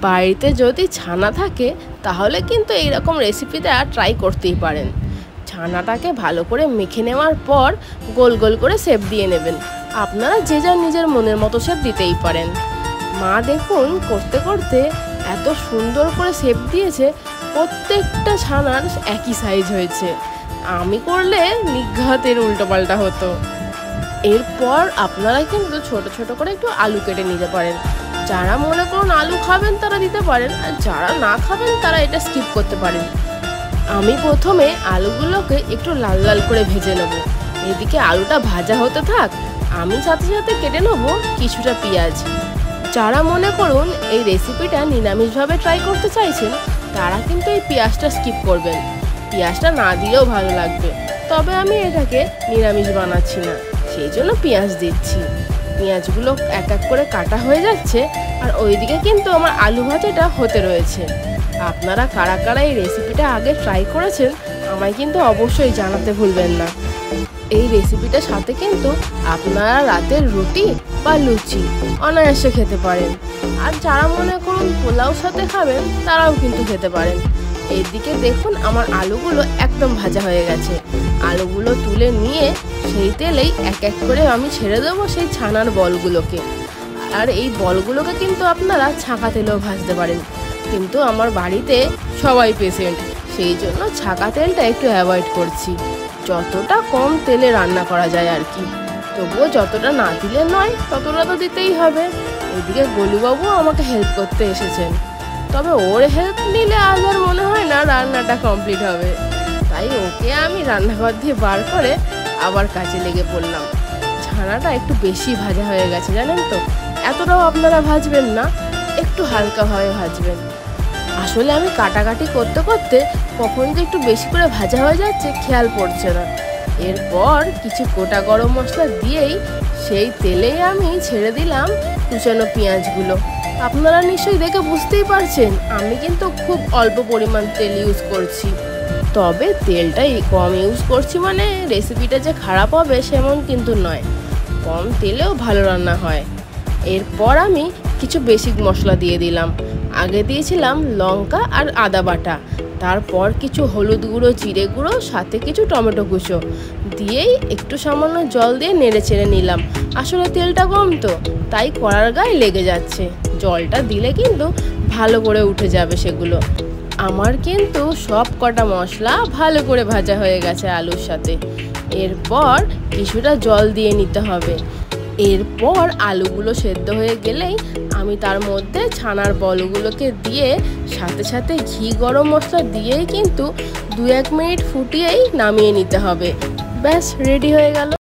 বাড়িতে যদি ছানা থাকে তাহলে কিন্তু এইরকম রেসিপিটা ট্রাই করতেই পারেন। ছানাটাকে ভালো করে মেখে নেওয়ার পর গোল গোল করে শেপ দিয়ে নেবেন। আপনারা যে যার নিজের মনের মতো শেপ দিতেই পারেন। মা দেখুন করতে করতে এত সুন্দর করে শেপ দিয়েছে, প্রত্যেকটা ছানার একই সাইজ হয়েছে। আমি করলে নিঘাতের উল্টোপাল্টা হতো। এরপর আপনারা কিন্তু ছোট ছোট করে একটু আলু কেটে নিতে পারেন। যারা মনে করুন আলু খাবেন তারা দিতে পারেন, আর যারা না খাবেন তারা এটা স্কিপ করতে পারেন। আমি প্রথমে আলুগুলোকে একটু লাল লাল করে ভেজে নেব। এদিকে আলুটা ভাজা হতে থাক, আমি সাথে সাথে কেটে নেব কিছুটা পেঁয়াজ। যারা মনে করুন এই রেসিপিটা নিরামিষভাবে ট্রাই করতে চাইছেন তারা কিন্তু এই পেঁয়াজটা স্কিপ করবেন। পেঁয়াজটা না দিলেও ভালো লাগবে, তবে আমি এটাকে নিরামিষ বানাচ্ছি না, সেই জন্য পেঁয়াজ দিচ্ছি। পেঁয়াজগুলো এক এক করে কাটা হয়ে যাচ্ছে, আর ওইদিকে কিন্তু আমার আলু ভাজাটা হতে রয়েছে। আপনারা কারা কারা এই রেসিপিটা আগে ট্রাই করেছেন আমায় কিন্তু অবশ্যই জানাতে ভুলবেন না। এই রেসিপিটার সাথে কিন্তু আপনারা রাতের রুটি বা লুচি অনায়াসে খেতে পারেন, আর যারা মনে করুন পোলাও সাথে খাবেন তারাও কিন্তু খেতে পারেন। এদিকে দেখুন আমার আলুগুলো একদম ভাজা হয়ে গেছে। আলুগুলো তুলে নিয়ে সেই তেলেই এক এক করে আমি ছেড়ে দেবো সেই ছানার বলগুলোকে। আর এই বলগুলোকে কিন্তু আপনারা ছাঁকা তেলেও ভাজতে পারেন, কিন্তু আমার বাড়িতে সবাই পেশেন্ট, সেই জন্য ছাঁকা তেলটা একটু অ্যাভয়েড করছি। যতটা কম তেলে রান্না করা যায় আর কি, তবুও যতটা না দিলে নয় ততটা তো দিতেই হবে। এদিকে গোলুবাবু আমাকে হেল্প করতে এসেছেন, তবে ওর হেল্প নিলে আজ আর মনে হয় না রান্নাটা কমপ্লিট হবে। তাই ওকে আমি রান্নাঘর দিয়ে বার করে আবার কাজে লেগে পড়লাম। ছানাটা একটু বেশি ভাজা হয়ে গেছে জানেন তো, এতটাও আপনারা ভাজবেন না, একটু হালকাভাবে ভাজবেন। আসলে আমি কাটাকাটি করতে করতে কখন যে একটু বেশি করে ভাজা হয়ে যাচ্ছে খেয়াল পড়ছে না। এরপর কিছু গোটা গরম মশলা দিয়েই সেই তেলেই আমি ছেড়ে দিলাম কুচানো পেঁয়াজগুলো। আপনারা নিশ্চয়ই দেখে বুঝতেই পারছেন আমি কিন্তু খুব অল্প পরিমাণ তেল ইউজ করছি, তবে তেলটাই কম ইউজ করছি মানে রেসিপিটা যে খারাপ হবে সেমন কিন্তু নয়, কম তেলেও ভালো রান্না হয়। এরপর আমি কিছু বেসিক মশলা দিয়ে দিলাম। আগে দিয়েছিলাম লঙ্কা আর আদা বাটা, তারপর কিছু হলুদ গুঁড়ো, জিরে গুঁড়ো, সাথে কিছু টমেটো কুচো দিয়েই একটু সামান্য জল দিয়ে নেড়ে চেড়ে নিলাম। আসলে তেলটা কম তো তাই কড়ার গায়ে লেগে যাচ্ছে, জলটা দিলে কিন্তু ভালো করে উঠে যাবে সেগুলো। আমার কিন্তু সব কটা মশলা ভালো করে ভাজা হয়ে গেছে আলুর সাথে। এরপর কিছুটা জল দিয়ে নিতে হবে। এরপর আলুগুলো সেদ্ধ হয়ে গেলেই আমি তার মধ্যে ছানার বলগুলোকে দিয়ে সাথে সাথে ঘি গরম মশলা দিয়েই কিন্তু 2-1 মিনিট ফুটিয়েই নামিয়ে নিতে হবে। ব্যাস রেডি হয়ে গেল।